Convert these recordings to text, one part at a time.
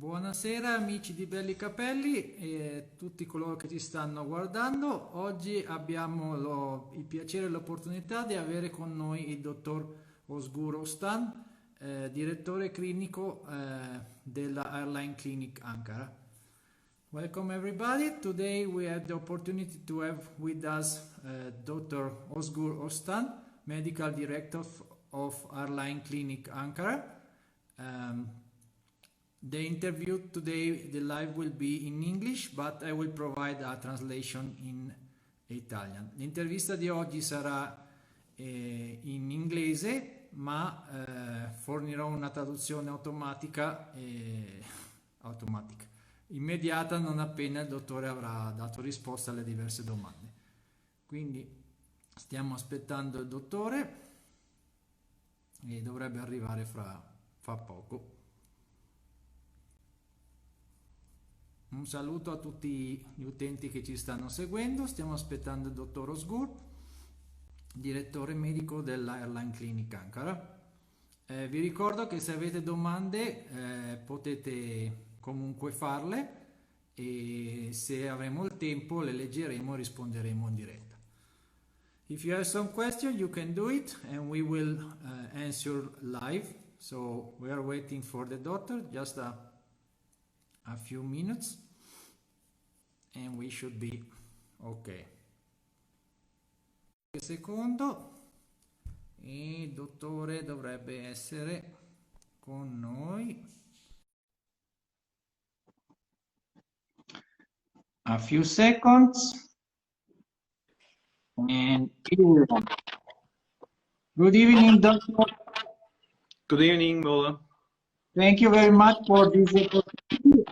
Buonasera amici di Belli Capelli e tutti coloro che ci stanno guardando. Oggi abbiamo il piacere e l'opportunità di avere con noi il dottor Oztan, direttore clinico della Airline Clinic Ankara. Welcome everybody. Today we have the opportunity to have with us Dr. Oztan, Medical Director of Airline Clinic Ankara. The interview today, the live will be in English, but I will provide a translation in Italian. L'intervista di oggi sarà in inglese, ma fornirò una traduzione automatica, immediata non appena il dottore avrà dato risposta alle diverse domande. Quindi stiamo aspettando il dottore e dovrebbe arrivare fra poco. Un saluto a tutti gli utenti che ci stanno seguendo. Stiamo aspettando il dottor Ozgur, direttore medico dell'Airline Clinic Ankara. Vi ricordo che se avete domande potete comunque farle e se avremo il tempo le leggeremo e risponderemo in diretta. If you have some questions you can do it and we will answer live. So we are waiting for the doctor, just a few minutes and we should be ok. Un secondo e il dottore dovrebbe essere con noi. A few seconds and good evening, doctor. Good evening, Bola. Thank you very much for this opportunity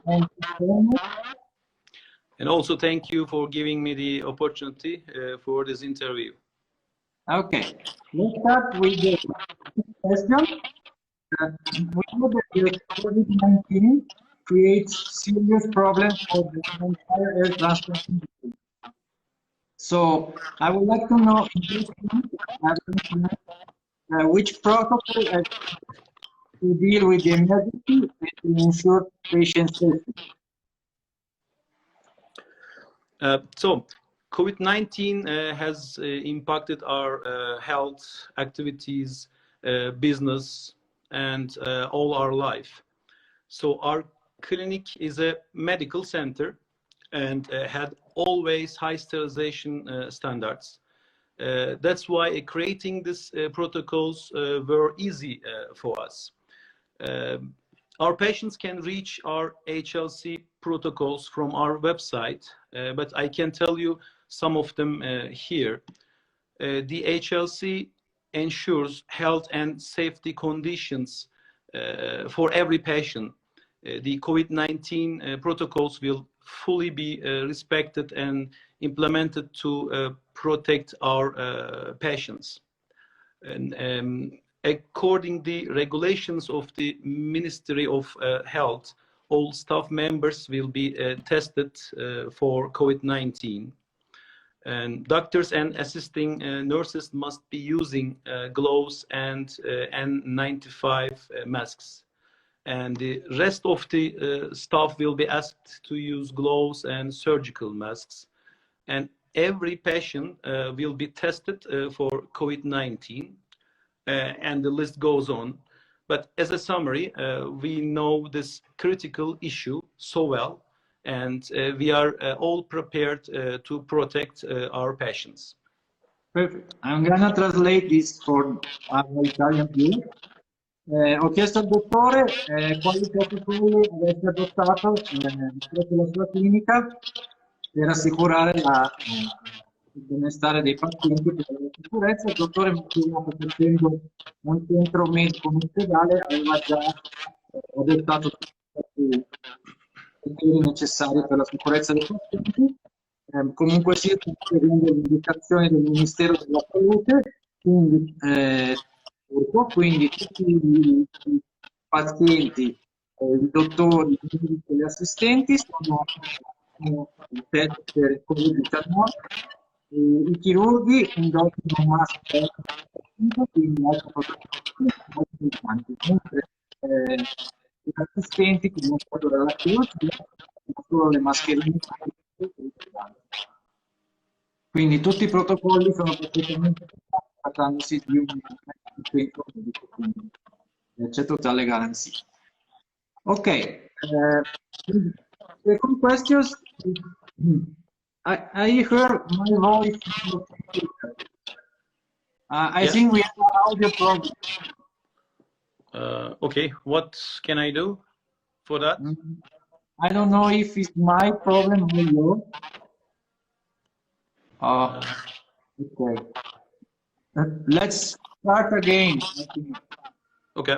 and also thank you for giving me the opportunity for this interview. Okay, let's start with the question. We know that COVID-19 creates serious problems for the entire air transport industry. So I would like to know which protocol to deal with the emergency and to ensure patient safety. So COVID-19 has impacted our health, activities, business, and all our life. So our clinic is a medical center and had always high sterilization standards. That's why creating these protocols were easy for us. Our patients can reach our HLC protocols from our website, but I can tell you some of them here. The HLC ensures health and safety conditions for every patient. The COVID-19 protocols will fully be respected and implemented to protect our patients. And according to the regulations of the Ministry of Health, all staff members will be tested for COVID-19. And doctors and assisting nurses must be using gloves and N95 masks. And the rest of the staff will be asked to use gloves and surgical masks. And every patient will be tested for COVID-19. And the list goes on. But as a summary, we know this critical issue so well, and we are all prepared to protect our patients. Perfect. I'm gonna translate this for our Italian view. Ho chiesto al dottore quali protocolli avesse adottato presso la sua clinica per assicurare il benestare dei pazienti per la sicurezza. Il dottore mi ha spiegato che essendo un centro medico, un ospedale, aveva già adottato tutti i criteri necessari per la sicurezza dei pazienti. Comunque sia, seguendo le indicazioni del Ministero della Salute, quindi tutti i pazienti, i dottori, i medici e gli assistenti sono test per il Covid-19, i chirurghi indossano un maschera, quindi altri protocolli importanti, mentre assistenti che non fatto dalla chirurgia, solo le mascherine. Quindi tutti i protocolli sono perfettamente trattandosi di un centro medico, quindi c'è totale garanzia. Ok, second question. I heard my voice. I Yes. think we have an audio problem. Okay, what can I do for that? I don't know if it's my problem or yours. Okay. Let's start again. Okay.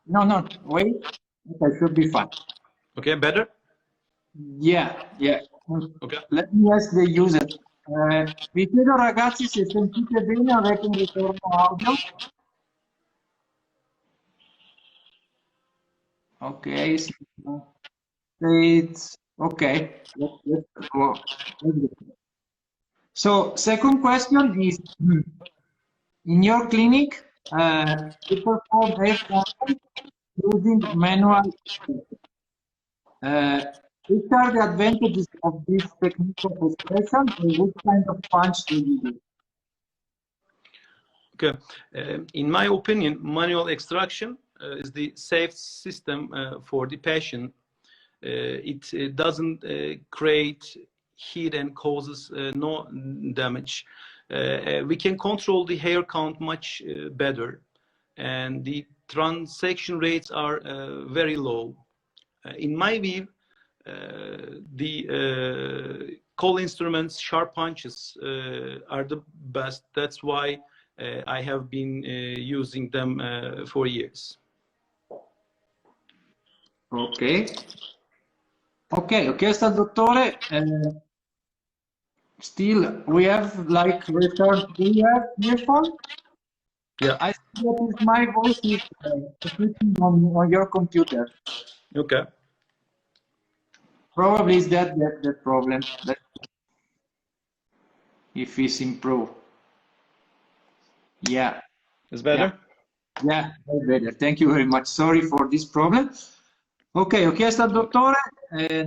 No, wait. Okay, should be fine. Okay, better? Yeah. Okay. Let me ask the user. Vi chiedo ragazzi se sentite bene, avete un ritorno audio? Okay, it's okay. Let's go. So, second question is, in your clinic, you perform FUE using manual. Which are the advantages of this technique of expression, and what kind of punch do you do? Okay. In my opinion, manual extraction is the safe system for the patient. It doesn't create heat and causes no damage. We can control the hair count much better, and the transaction rates are very low. In my view, the cold instruments, sharp punches are the best. That's why I have been using them for years. Ok, ho chiesto al dottore, still we have like return, do you have earphone? Yeah. I see that my voice is switching on your computer. Okay. Probably is that the problem, that if it's improved. Yeah. It's better? Yeah, better. Thank you very much. Sorry for this problem. Ok, ho chiesto al dottore,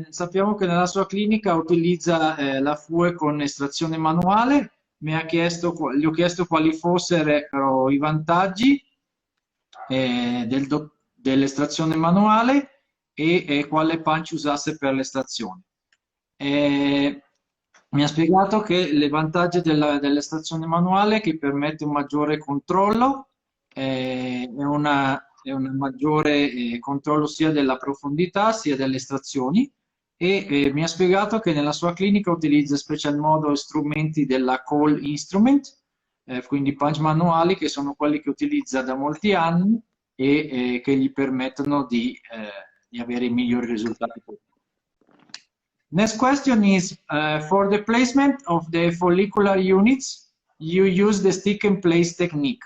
sappiamo che nella sua clinica utilizza la FUE con estrazione manuale, gli ho chiesto quali fossero i vantaggi dell'estrazione manuale e quale punch usasse per l'estrazione. Mi ha spiegato che il vantaggio dell'estrazione manuale è che permette un maggiore controllo, un maggiore controllo sia della profondità sia delle estrazioni e mi ha spiegato che nella sua clinica utilizza in special modo strumenti della Call Instrument, quindi punch manuali che sono quelli che utilizza da molti anni e che gli permettono di avere i migliori risultati. Next question is, for the placement of the follicular units, you use the stick and place technique.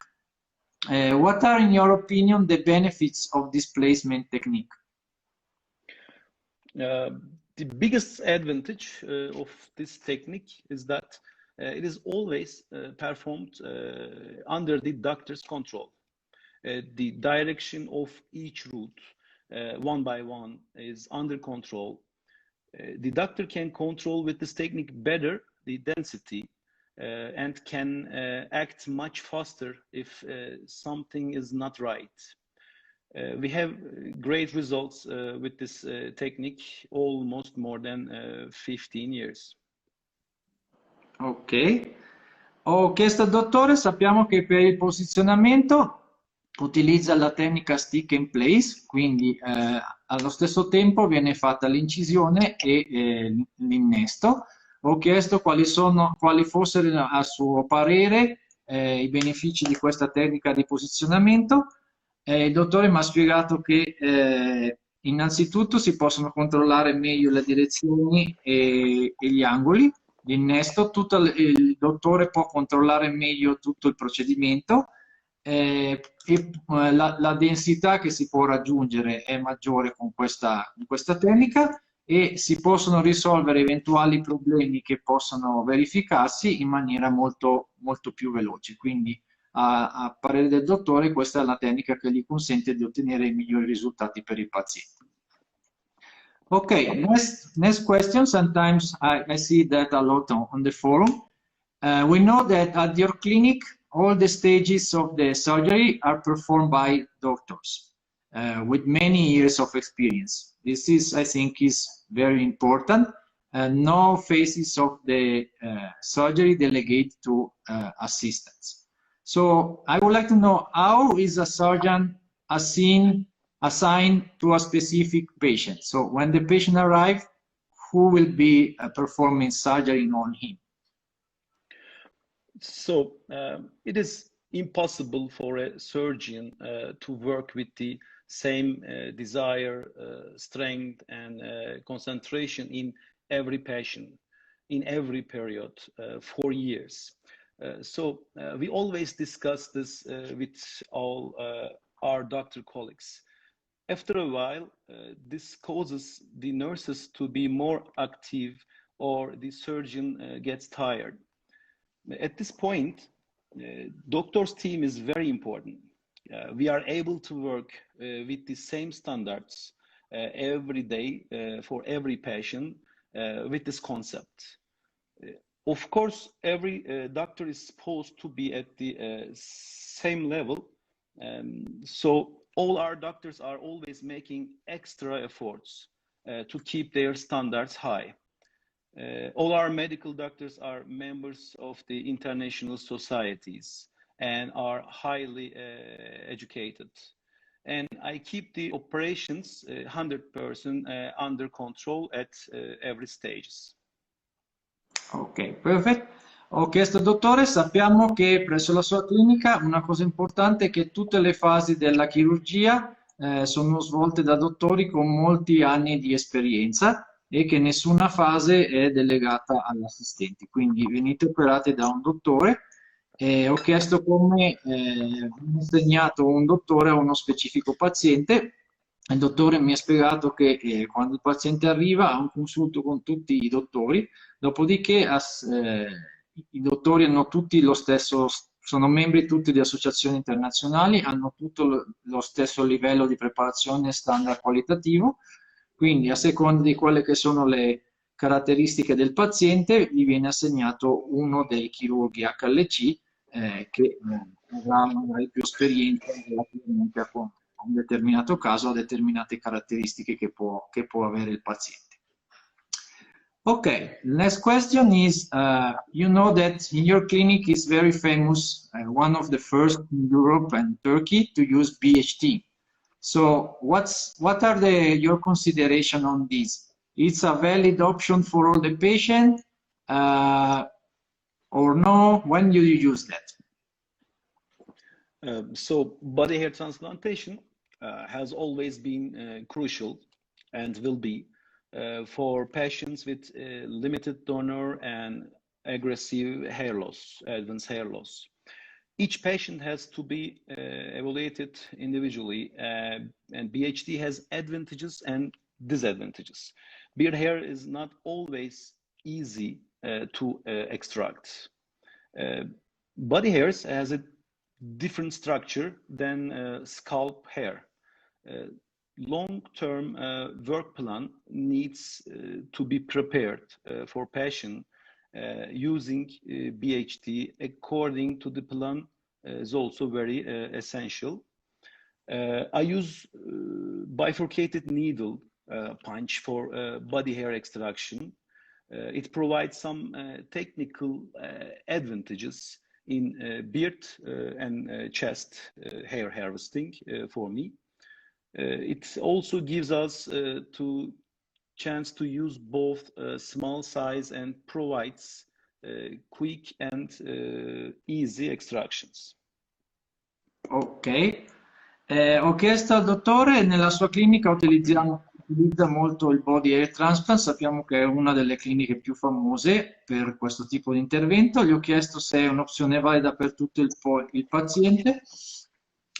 What are, in your opinion, the benefits of this placement technique? The biggest advantage of this technique is that it is always performed under the doctor's control. The direction of each route, one by one, is under control. The doctor can control with this technique better the density and can act much faster if something is not right. We have great results with this technique, almost more than 15 years. Ok, ho chiesto al dottore, sappiamo che per il posizionamento utilizza la tecnica stick and place, quindi allo stesso tempo viene fatta l'incisione e l'innesto. Ho chiesto quali fossero a suo parere i benefici di questa tecnica di posizionamento. Il dottore mi ha spiegato che innanzitutto si possono controllare meglio le direzioni e gli angoli. L'innesto, il dottore può controllare meglio tutto il procedimento e la densità che si può raggiungere è maggiore con questa tecnica e si possono risolvere eventuali problemi che possono verificarsi in maniera molto, molto più veloce. Quindi a parere del dottore, questa è la tecnica che gli consente di ottenere i migliori risultati per il paziente. Okay, next question. Sometimes I see that a lot on the forum. We know that at your clinic, all the stages of the surgery are performed by doctors with many years of experience. This is, I think, is very important. No phases of the surgery delegate to assistants. So I would like to know, how is a surgeon assigned to a specific patient? So when the patient arrives, who will be performing surgery on him? So it is impossible for a surgeon to work with the same desire, strength, and concentration in every patient, in every period, for years. So we always discuss this with all our doctor colleagues. After a while, this causes the nurses to be more active, or the surgeon gets tired. At this point, doctor's team is very important. We are able to work with the same standards every day for every patient with this concept. Of course, every doctor is supposed to be at the same level. So all our doctors are always making extra efforts to keep their standards high. All our medical doctors are members of the international societies and are highly educated. And I keep the operations 100% under control at every stage. Ok, perfetto. Ho chiesto al dottore, sappiamo che presso la sua clinica una cosa importante è che tutte le fasi della chirurgia sono svolte da dottori con molti anni di esperienza e che nessuna fase è delegata agli assistenti, quindi venite operati da un dottore. Ho chiesto come viene assegnato un dottore a uno specifico paziente. Il dottore mi ha spiegato che quando il paziente arriva ha un consulto con tutti i dottori, dopodiché i dottori hanno tutti lo stesso, sono membri tutti di associazioni internazionali, hanno tutto lo stesso livello di preparazione standard qualitativo, quindi a seconda di quelle che sono le caratteristiche del paziente gli viene assegnato uno dei chirurghi HLC che avrà magari più esperienza relativamente a un determinato caso, a determinate caratteristiche che può avere il paziente. Okay, next question is, you know that in your clinic is very famous, one of the first in Europe and Turkey to use BHT. So what are your consideration on this? It's a valid option for all the patient or no? When do you use that? So body hair transplantation has always been crucial and will be for patients with limited donor and aggressive hair loss, advanced hair loss. Each patient has to be evaluated individually, and BHT has advantages and disadvantages. Beard hair is not always easy to extract. Body hairs has a different structure than scalp hair. Long-term work plan needs to be prepared for patient using BHT according to the plan is also very essential. I use bifurcated needle punch for body hair extraction. It provides some technical advantages in beard and chest hair harvesting for me. It also gives us chance to use both small size and provides quick and easy extractions. Ok, ho chiesto al dottore, nella sua clinica utilizza molto il body hair transplant, sappiamo che è una delle cliniche più famose per questo tipo di intervento. Gli ho chiesto se è un'opzione valida per tutto il paziente,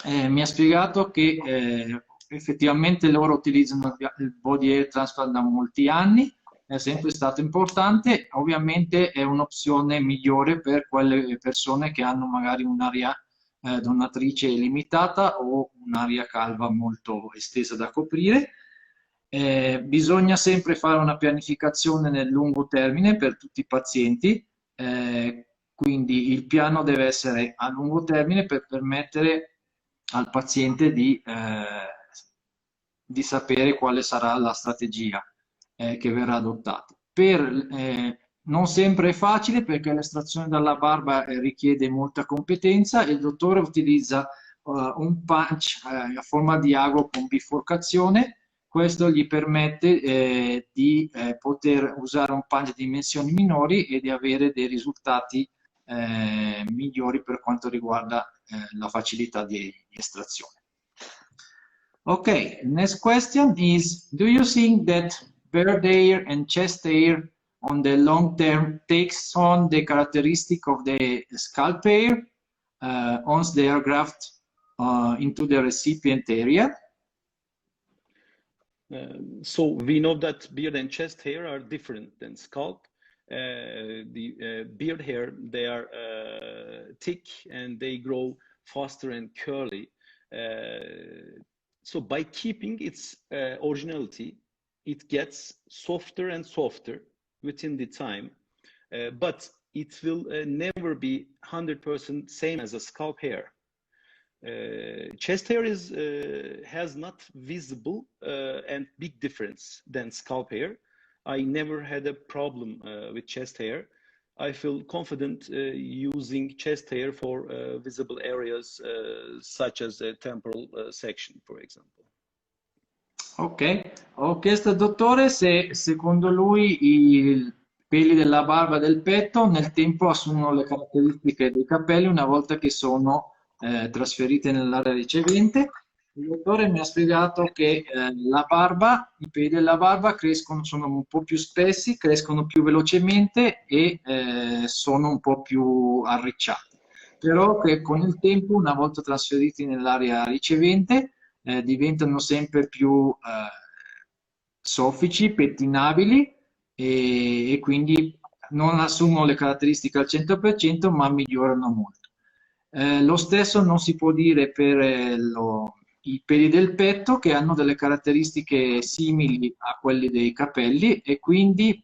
mi ha spiegato che effettivamente loro utilizzano il body hair transplant da molti anni, è sempre stato importante, ovviamente è un'opzione migliore per quelle persone che hanno magari un'area donatrice limitata o un'area calva molto estesa da coprire. Bisogna sempre fare una pianificazione nel lungo termine per tutti i pazienti, quindi il piano deve essere a lungo termine per permettere al paziente di sapere quale sarà la strategia che verrà adottata. Non sempre è facile perché l'estrazione dalla barba richiede molta competenza e il dottore utilizza un punch a forma di ago con biforcazione. Questo gli permette di poter usare un punch di dimensioni minori e di avere dei risultati migliori per quanto riguarda la facilità di estrazione. Okay, next question is, do you think that beard hair and chest hair on the long term takes on the characteristic of the scalp hair once they are grafted into the recipient area? So we know that beard and chest hair are different than scalp. The beard hair, they are thick and they grow faster and curly. So by keeping its originality, it gets softer and softer within the time, but it will never be 100% same as a scalp hair. Chest hair has not visible and big difference than scalp hair. I never had a problem with chest hair. I feel confident using chest hair for visible areas such as the temporal section, for example. Ok, ho chiesto al dottore se secondo lui i peli della barba e del petto nel tempo assumono le caratteristiche dei capelli una volta che sono trasferite nell'area ricevente. Il dottore mi ha spiegato che i peli della barba crescono, sono un po' più spessi, crescono più velocemente e sono un po' più arricciati. Però che con il tempo, una volta trasferiti nell'area ricevente, diventano sempre più soffici, pettinabili e quindi non assumono le caratteristiche al 100% ma migliorano molto. Lo stesso non si può dire per i peli del petto che hanno delle caratteristiche simili a quelli dei capelli e quindi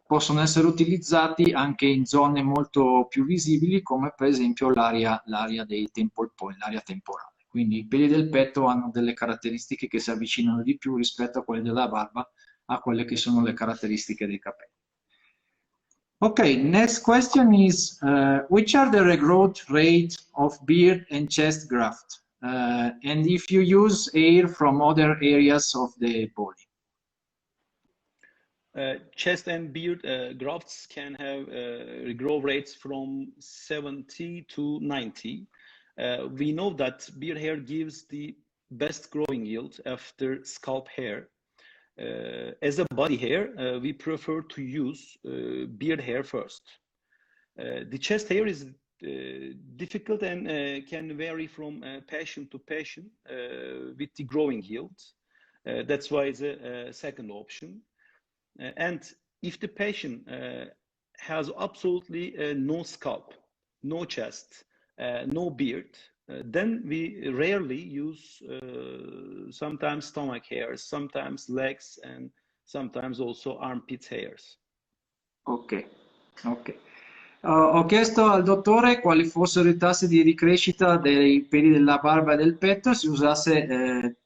possono essere utilizzati anche in zone molto più visibili come per esempio l'area dei temple point, l'area temporale. Quindi i peli del petto hanno delle caratteristiche che si avvicinano di più rispetto a quelle della barba, a quelle che sono le caratteristiche dei capelli. Okay, next question is, which are the regrowth rate of beard and chest graft? And if you use hair from other areas of the body? Chest and beard grafts can have regrowth rates from 70 to 90. We know that beard hair gives the best growing yield after scalp hair. As a body hair, we prefer to use beard hair first. The chest hair is difficult and can vary from patient to patient with the growing yield. That's why it's a second option. And if the patient has absolutely no scalp, no chest, no beard, then we rarely use sometimes stomach hairs, sometimes legs, and sometimes also armpit hairs. Ok, ok. Ho chiesto al dottore quali fossero i tassi di ricrescita dei peli della barba e del petto se usasse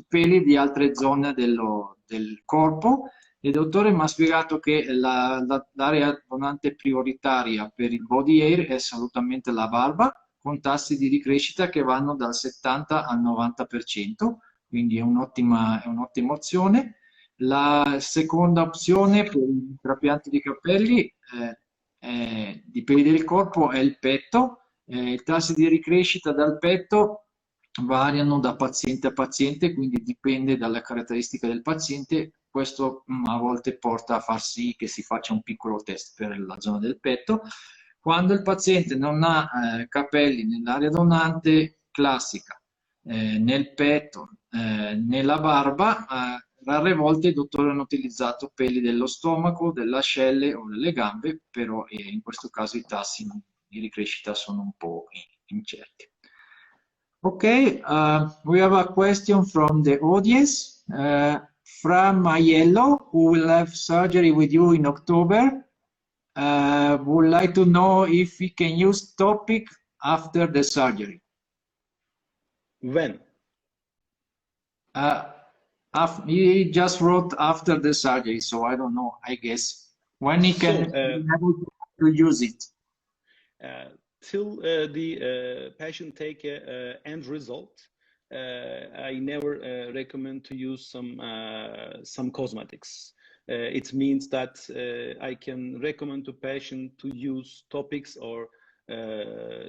peli di altre zone del corpo. Il dottore mi ha spiegato che l'area donante prioritaria per il body hair è assolutamente la barba, con tassi di ricrescita che vanno dal 70 al 90%, quindi è un'ottima opzione. La seconda opzione per il trapianto di capelli di peli del corpo è il petto. I tassi di ricrescita dal petto variano da paziente a paziente, quindi dipende dalle caratteristiche del paziente. Questo a volte porta a far sì che si faccia un piccolo test per la zona del petto. Quando il paziente non ha capelli nell'area donante classica, nel petto, nella barba, rare volte i dottori hanno utilizzato peli dello stomaco, delle ascelle o delle gambe, però in questo caso i tassi di ricrescita sono un po' incerti. Okay, we have a question from the audience, from Aiello, who will have surgery with you in October. Would like to know if we can use topic after the surgery. When? He just wrote after the surgery, so I don't know, I guess. When he can be able to use it? Till the patient take a end result, I never recommend to use some cosmetics. It means that I can recommend to patient to use topics or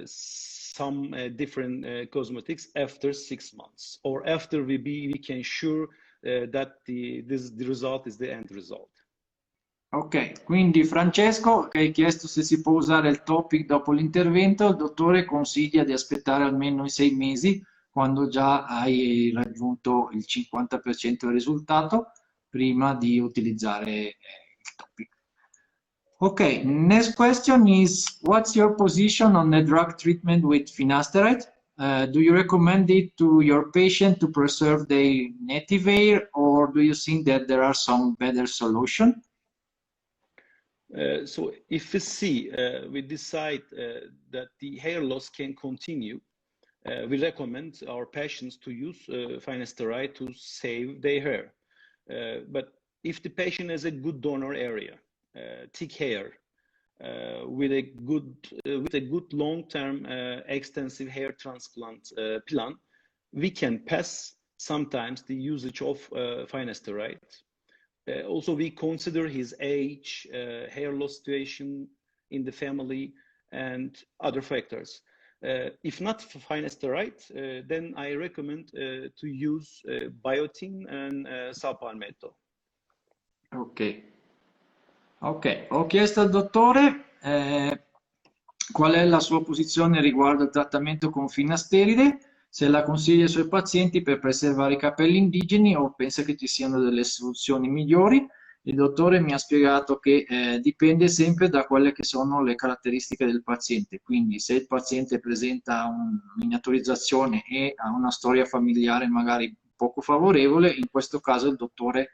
some different cosmetics after 6 months, or after we can sure that the result is the end result. Ok, quindi Francesco che hai chiesto se si può usare il topic dopo l'intervento, il dottore consiglia di aspettare almeno i 6 mesi quando già hai raggiunto il 50% del risultato prima di utilizzare il topic. Ok, next question is, what's your position on the drug treatment with finasteride? Do you recommend it to your patient to preserve their native hair, or do you think that there are some better solutions? So if we see, we decide that the hair loss can continue, we recommend our patients to use finasteride to save their hair. But if the patient has a good donor area, thick hair, with a good long-term extensive hair transplant plan, we can pass sometimes the usage of finasteride. Also, we consider his age, hair loss situation in the family, and other factors. If not for finasteride, then I recommend to use biotin and salpalmetto. Ok. Ok, ho chiesto al dottore qual è la sua posizione riguardo al trattamento con finasteride, se la consiglia ai suoi pazienti per preservare i capelli indigeni o pensa che ci siano delle soluzioni migliori. Il dottore mi ha spiegato che dipende sempre da quelle che sono le caratteristiche del paziente, quindi se il paziente presenta una miniaturizzazione e ha una storia familiare magari poco favorevole, in questo caso il dottore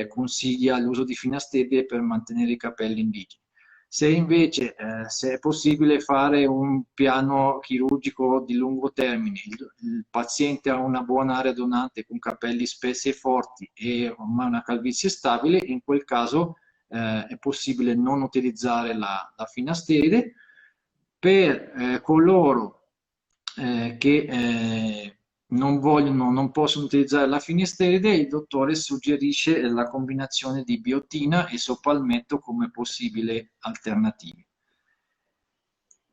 consiglia l'uso di finasteride per mantenere i capelli indigeni. Se invece se è possibile fare un piano chirurgico di lungo termine, il paziente ha una buona area donante con capelli spessi e forti e una calvizie stabile, in quel caso è possibile non utilizzare la finasteride. Per coloro che non possono utilizzare la finasteride, il dottore suggerisce la combinazione di biotina e sopalmetto come possibile alternativa.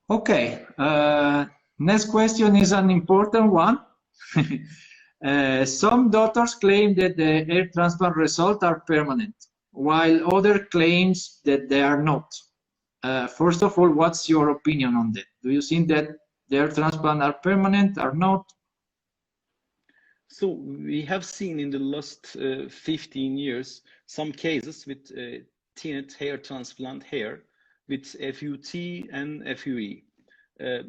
Ok, next question is an important one. Some doctors claim that the hair transplant results are permanent, while others claims that they are not. First of all, what's your opinion on that? Do you think that the hair transplant are permanent or not? So we have seen in the last 15 years some cases with thinned hair transplant hair with FUT and FUE.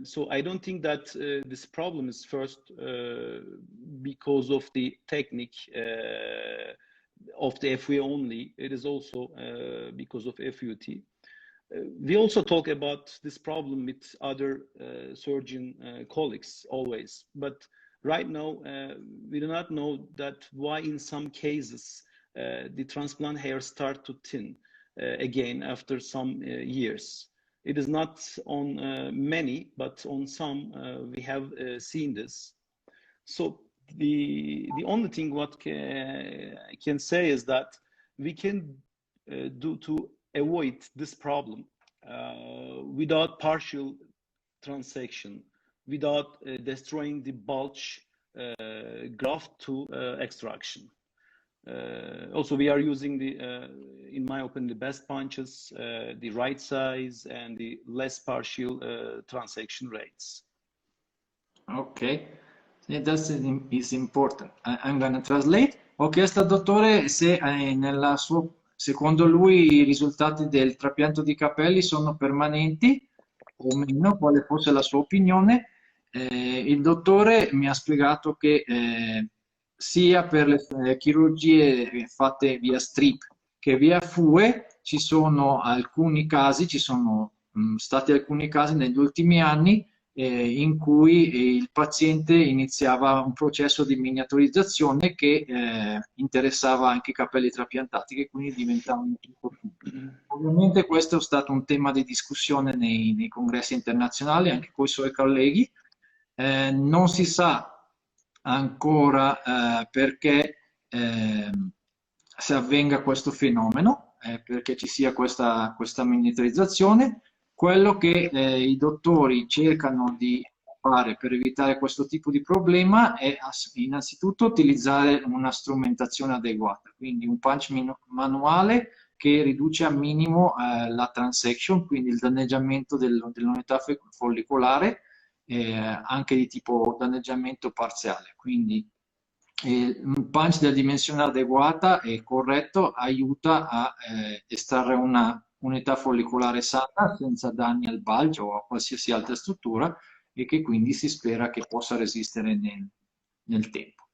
So I don't think that this problem is first because of the technique of the FUE only. It is also because of FUT. We also talk about this problem with other surgeon colleagues always, but right now, we do not know that why in some cases the transplant hair start to thin again after some years. It is not on many, but on some we have seen this. So the only thing what I can say is that we can do to avoid this problem without partial transection, without destroying the bulge graft to extraction. Also, we are using the, in my opinion, the best punches, the right size, and the less partial transection rates. Okay, that is important. I'm going to translate. Ho chiesto al dottore se secondo lui i risultati del trapianto di capelli sono permanenti o meno, quale fosse la sua opinione. Il dottore mi ha spiegato che sia per le chirurgie fatte via strip che via FUE ci sono alcuni casi, ci sono stati alcuni casi negli ultimi anni in cui il paziente iniziava un processo di miniaturizzazione che interessava anche i capelli trapiantati, che quindi diventavano più profondi. Ovviamente questo è stato un tema di discussione nei congressi internazionali, anche con i suoi colleghi. Non si sa ancora perché se avvenga questo fenomeno, perché ci sia questa miniaturizzazione. Quello che i dottori cercano di fare per evitare questo tipo di problema è innanzitutto utilizzare una strumentazione adeguata, quindi un punch manuale che riduce a minimo la transection, quindi il danneggiamento dell'unità follicolare, anche di tipo danneggiamento parziale. Quindi un punch della dimensione adeguata e corretto aiuta a estrarre una unità follicolare sana senza danni al bulge o a qualsiasi altra struttura e che quindi si spera che possa resistere nel tempo.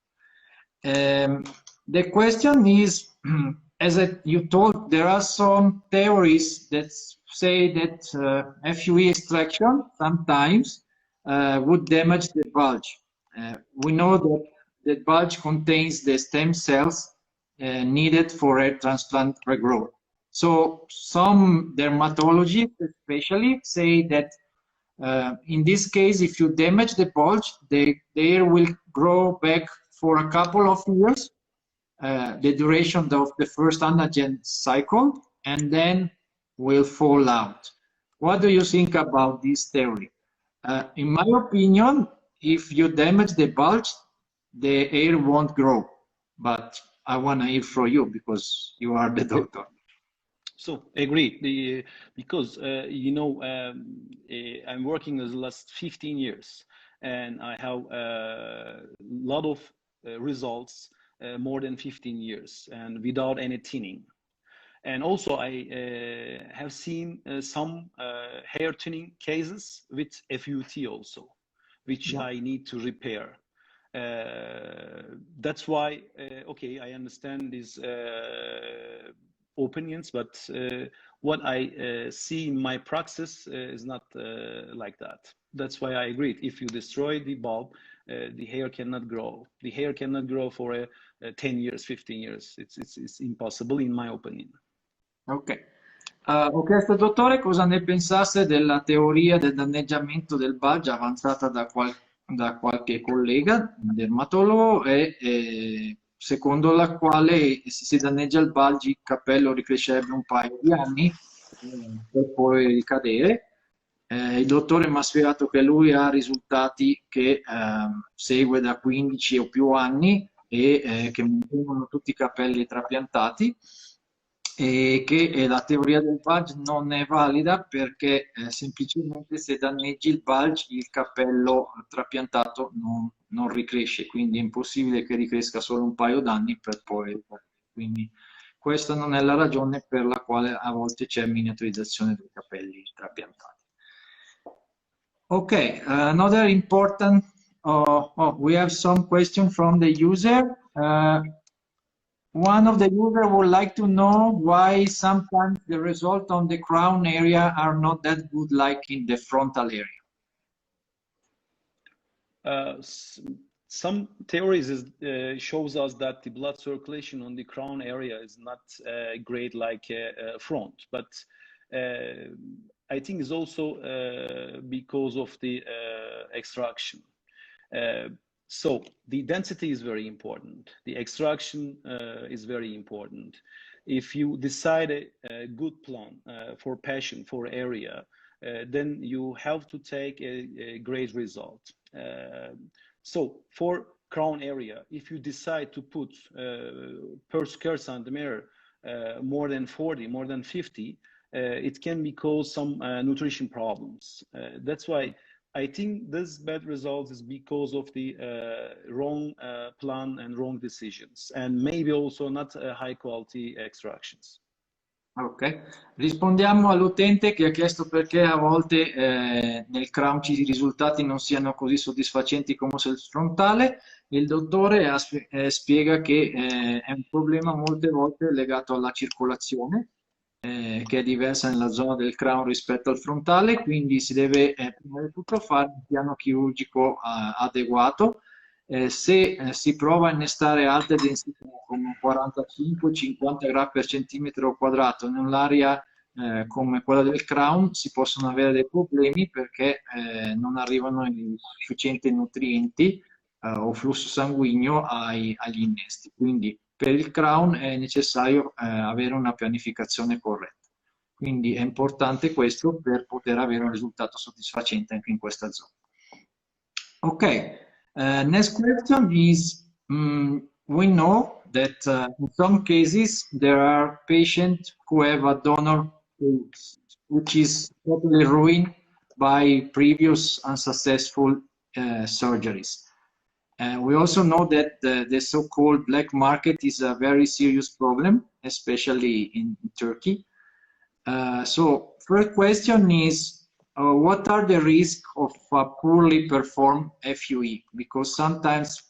The question is, as you told, there are some theories that say that FUE extraction sometimes would damage the bulge. We know that the bulge contains the stem cells needed for hair transplant regrowth. So some dermatologists especially say that in this case, if you damage the bulge, the hair will grow back for a couple of years, the duration of the first anagen cycle, and then will fall out. What do you think about this theory? In my opinion, if you damage the bulge, the hair won't grow. But I want to hear from you because you are the doctor. So agree, because you know, I'm working the last 15 years, and I have a lot of results more than 15 years, and without any thinning. And also, I have seen some hair thinning cases with FUT also, which I need to repair. That's why, okay, I understand these opinions, but what I see in my practice is not like that. That's why I agreed. If you destroy the bulb, the hair cannot grow. The hair cannot grow for 10 years, 15 years. It's impossible in my opinion. Ok. Ho chiesto al dottore cosa ne pensasse della teoria del danneggiamento del bulge avanzata da qualche collega dermatologo e secondo la quale se si danneggia il bulge il capello ricrescerebbe un paio di anni per poi ricadere. Il dottore mi ha spiegato che lui ha risultati che segue da 15 o più anni e che mantengono tutti i capelli trapiantati e che la teoria del bulge non è valida perché semplicemente se danneggi il bulge il capello trapiantato non ricresce, quindi è impossibile che ricresca solo un paio d'anni per poi. Quindi questa non è la ragione per la quale a volte c'è miniaturizzazione dei capelli trapiantati. Ok, another important, we have some question from the user. One of the users would like to know why sometimes the results on the crown area are not that good like in the frontal area. Some theories shows us that the blood circulation on the crown area is not great like front, but I think it's also because of the extraction. So the density is very important. The extraction is very important. If you decide a good plan for patient, for area, then you have to take a great result. So for crown area, if you decide to put per square centimeter more than 40, more than 50, it can cause some nutrition problems. That's why I think this bad result is because of the wrong plan and wrong decisions, and maybe also not high quality extractions. Ok, rispondiamo all'utente che ha chiesto perché a volte nel crown i risultati non siano così soddisfacenti come sul frontale. Il dottore spiega che è un problema molte volte legato alla circolazione, che è diversa nella zona del crown rispetto al frontale, quindi si deve prima di tutto fare un piano chirurgico adeguato. Se si prova a innestare alte densità come 45-50 grammi per centimetro quadrato in un'area come quella del crown, si possono avere dei problemi perché non arrivano i sufficienti nutrienti o flusso sanguigno agli innesti. Quindi per il crown è necessario avere una pianificazione corretta. Quindi è importante questo per poter avere un risultato soddisfacente anche in questa zona. Ok. Next question is, we know that in some cases there are patients who have a donor which is totally ruined by previous unsuccessful surgeries. We also know that the so-called black market is a very serious problem, especially in Turkey. So first question is, what are the risks of a poorly performed FUE? Because sometimes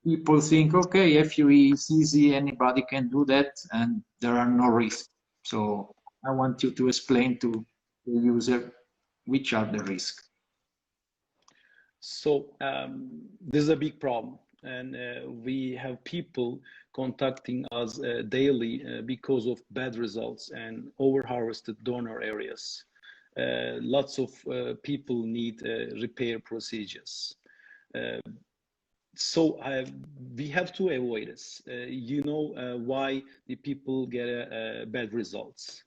people think, okay, FUE is easy, anybody can do that, and there are no risks. So I want you to explain to the user which are the risks. So this is a big problem, and we have people contacting us daily because of bad results and over-harvested donor areas. Lots of people need repair procedures. So we have to avoid this. You know why the people get bad results.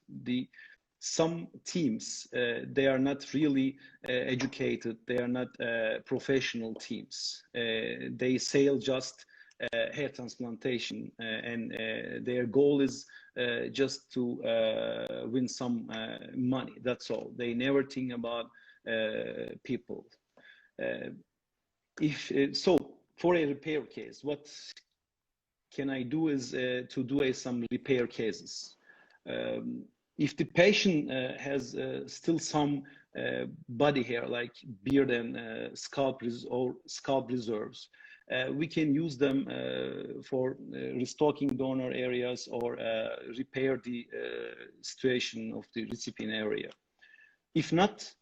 Some teams, they are not really educated, they are not professional teams. They sell just hair transplantation, and their goal is just to win some money, that's all. They never think about people. So for a repair case, what can I do is to do some repair cases. If the patient has still some body hair, like beard and scalp reserves, we can use them for restocking donor areas or repair the situation of the recipient area. If not,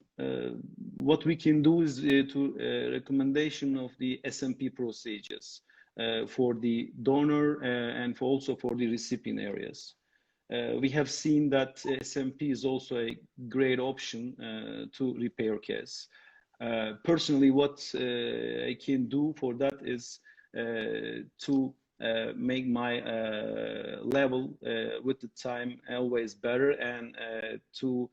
what we can do is to recommendation of the SMP procedures for the donor and also for the recipient areas. We have seen that SMP is also a great option to repair case. Personally, what I can do for that is to make my level with the time always better, and to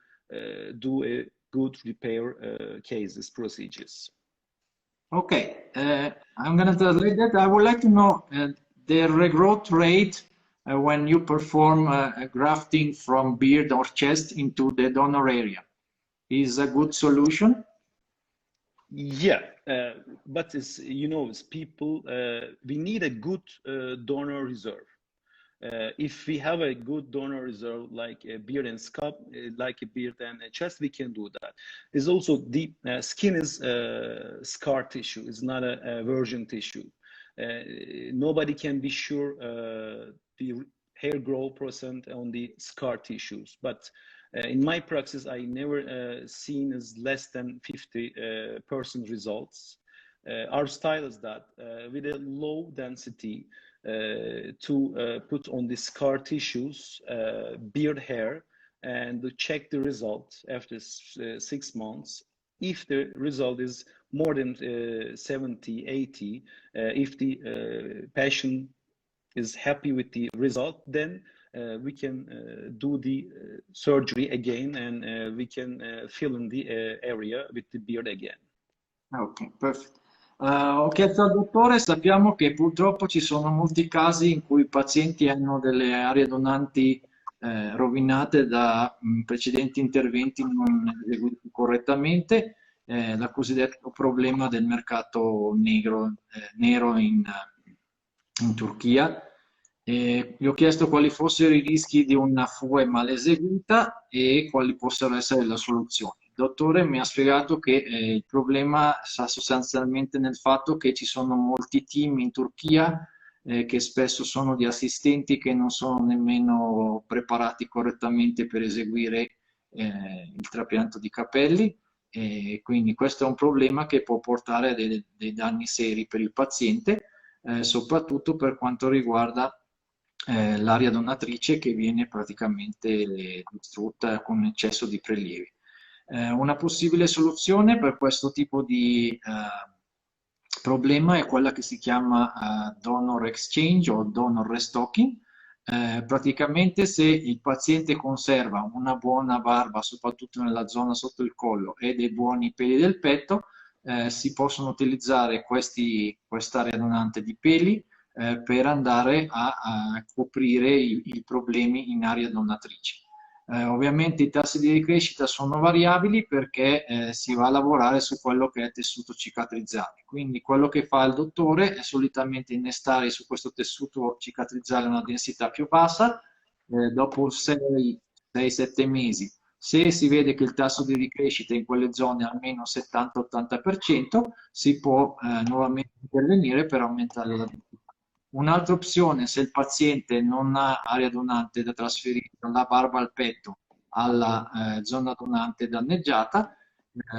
do a good repair cases procedures. Okay, I'm going to translate that. I would like to know the regrowth rate when you perform grafting from beard or chest into the donor area. Is a good solution? Yeah, but it's, you know, it's people, we need a good donor reserve. If we have a good donor reserve, like a beard and scalp, like a beard and a chest, we can do that. There's also the skin is scar tissue, it's not a virgin tissue. Nobody can be sure the hair growth percent on the scar tissues, but in my practice, I never seen as less than 50% results. Our style is that with a low density to put on the scar tissues, beard hair, and to check the result after 6 months. If the result is more than 70, 80, if the patient is happy with the result, then we can do the surgery again, and we can fill in the area with the beard again. Ok, perfetto. Ho chiesto al dottore, sappiamo che purtroppo ci sono molti casi in cui i pazienti hanno delle aree donanti rovinate da precedenti interventi non eseguiti correttamente, dal cosiddetto problema del mercato nero in Turchia. Gli ho chiesto quali fossero i rischi di una FUE mal eseguita e quali possano essere le soluzioni. Il dottore mi ha spiegato che il problema sta sostanzialmente nel fatto che ci sono molti team in Turchia che spesso sono di assistenti che non sono nemmeno preparati correttamente per eseguire il trapianto di capelli, e quindi questo è un problema che può portare dei danni seri per il paziente, soprattutto per quanto riguarda l'area donatrice, che viene praticamente distrutta con eccesso di prelievi. Una possibile soluzione per questo tipo di problema è quella che si chiama donor exchange o donor restocking. Praticamente, se il paziente conserva una buona barba, soprattutto nella zona sotto il collo, e dei buoni peli del petto, si possono utilizzare quest'area donante di peli per andare a coprire i problemi in area donatrice. Ovviamente i tassi di ricrescita sono variabili perché si va a lavorare su quello che è tessuto cicatrizzale. Quindi quello che fa il dottore è solitamente innestare su questo tessuto cicatrizzale una densità più bassa. Dopo 6-7 mesi, se si vede che il tasso di ricrescita in quelle zone è almeno 70-80%, si può nuovamente intervenire per aumentare la densità. Un'altra opzione, se il paziente non ha area donante da trasferire dalla barba al petto alla zona donante danneggiata,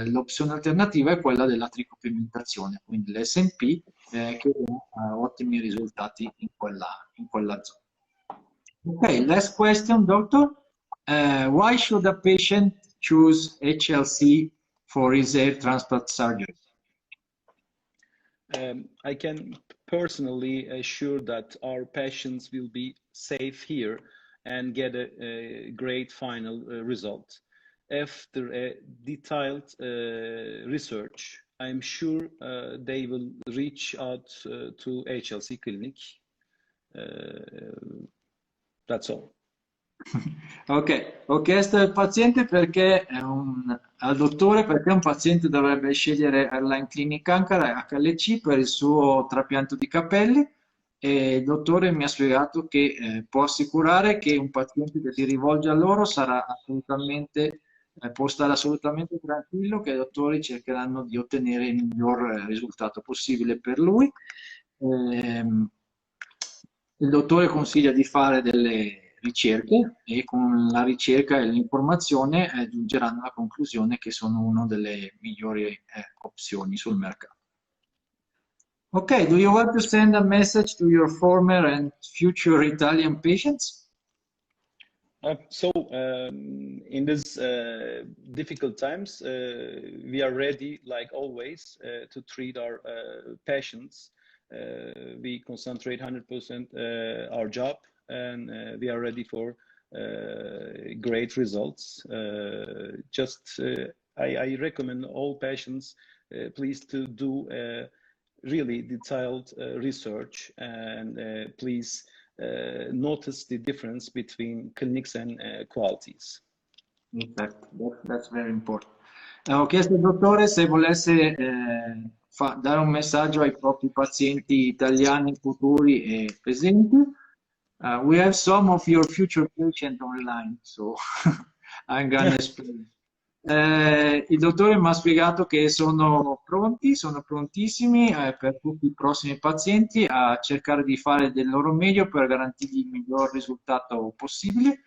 l'opzione alternativa è quella della tricopigmentazione, quindi l'SNP, che ha ottimi risultati in quella zona. Ok, last question, doctor. Why should a patient choose HLC for his hair transplant surgery? I can personally assure that our patients will be safe here and get a great final result. After a detailed research, I'm sure they will reach out to HLC clinic. That's all. Ok, ho chiesto al paziente al dottore perché un paziente dovrebbe scegliere Airline Clinic Ankara HLC per il suo trapianto di capelli, e il dottore mi ha spiegato che può assicurare che un paziente che si rivolge a loro può stare assolutamente tranquillo che i dottori cercheranno di ottenere il miglior risultato possibile per lui. Il dottore consiglia di fare delle ricerche e con la ricerca e l'informazione giungeranno alla conclusione che sono una delle migliori opzioni sul mercato. Ok, do you want to send a message to your former and future Italian patients? In these difficult times, we are ready, like always, to treat our patients. We concentrate 100% our job, and we are ready for great results. I recommend all patients please to do really detailed research, and please notice the difference between clinics and qualities. Exactly. That's very important. Ho chiesto al dottore se volesse dare un messaggio ai propri pazienti italiani futuri e presenti. We have some of your future patients online, so I'm gonna explain. Il dottore mi ha spiegato che sono prontissimi per tutti i prossimi pazienti a cercare di fare del loro meglio per garantirgli il miglior risultato possibile.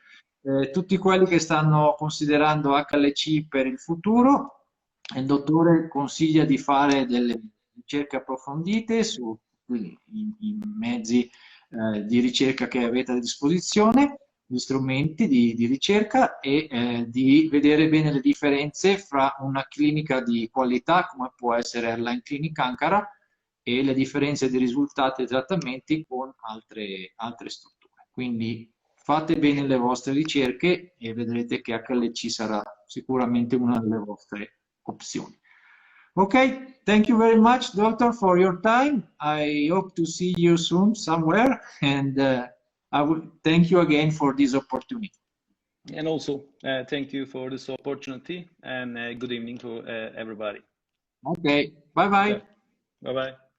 Tutti quelli che stanno considerando HLC per il futuro, il dottore consiglia di fare delle ricerche approfondite su i mezzi di ricerca che avete a disposizione, gli strumenti di ricerca, e di vedere bene le differenze fra una clinica di qualità come può essere Airline Clinic Ankara e le differenze di risultati e trattamenti con altre strutture. Quindi fate bene le vostre ricerche e vedrete che HLC sarà sicuramente una delle vostre opzioni. Ok, thank you very much, doctor, for your time. I hope to see you soon somewhere, and I will thank you again for this opportunity. And also, thank you for this opportunity, and good evening to everybody. Okay, bye bye. Bye bye.